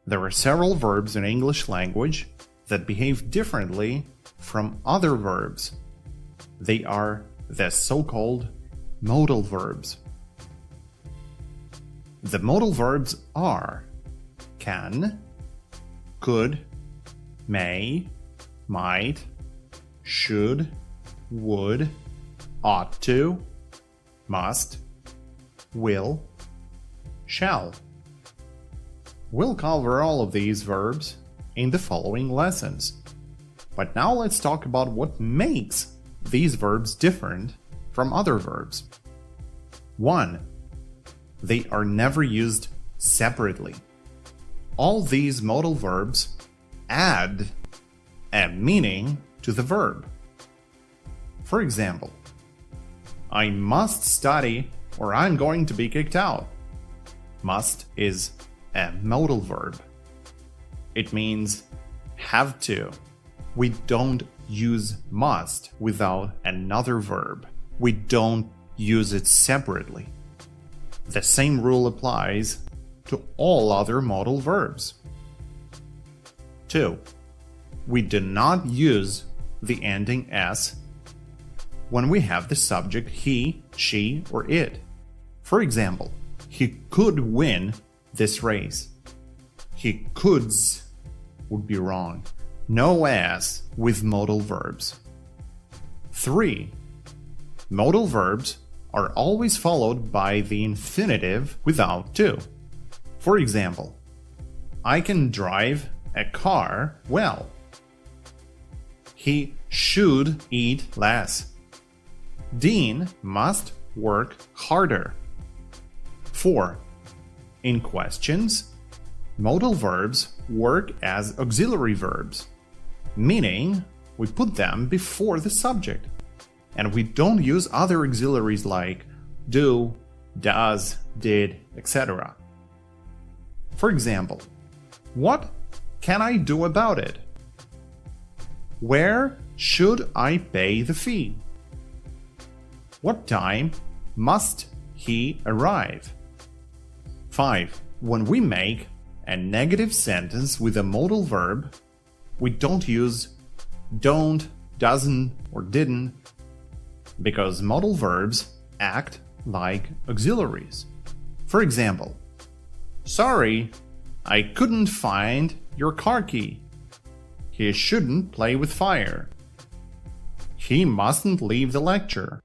There are several verbs in English language that behave differently from other verbs. They are the so-called modal verbs. The modal verbs are can, could, may, might, should, would, ought to, must, will, shall. We'll cover all of these verbs in the following lessons. But now let's talk about what makes these verbs different from other verbs. 1. They are never used separately. All these modal verbs add a meaning to the verb. For example, I must study or I'm going to be kicked out. Must is a modal verb. It means have to. We don't use must without another verb. We don't use it separately. The same rule applies to all other modal verbs. 2. We do not use the ending s when we have the subject he, she, or it. For example, he could win this race. He coulds would be wrong. No s with modal verbs. 3. Modal verbs are always followed by the infinitive without to. For example, I can drive a car well. He should eat less. Dean must work harder. 4. In questions, modal verbs work as auxiliary verbs, meaning we put them before the subject, and we don't use other auxiliaries like do, does, did, etc. For example, what can I do about it? Where should I pay the fee? What time must he arrive? 5. When we make a negative sentence with a modal verb, we don't use don't, doesn't, or didn't, because modal verbs act like auxiliaries. For example, sorry, I couldn't find your car key. He shouldn't play with fire. He mustn't leave the lecture.